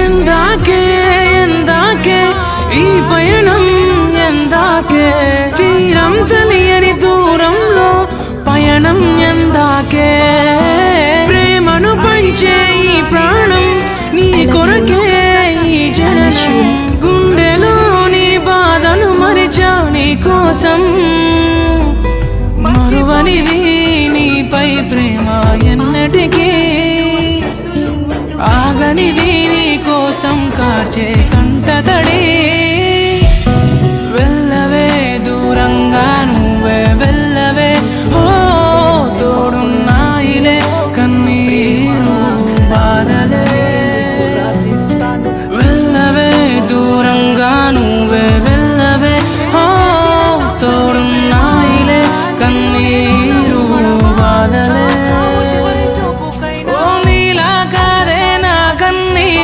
ఎందాకే ఎందాకే ఈ పయనం ఎందాకే తీరం తెలియని దూరంలో పయనం ఎందాకే ప్రేమను పంచే ఈ ప్రాణం నీ కొరకే ఈ జననం గుండెలో నీ బాధను మరిచా నీ కోసం మరువనిది నీపై ప్రేమ ఎన్నటికీ ఆగనిది నీ కోసం కాచే కంటతడి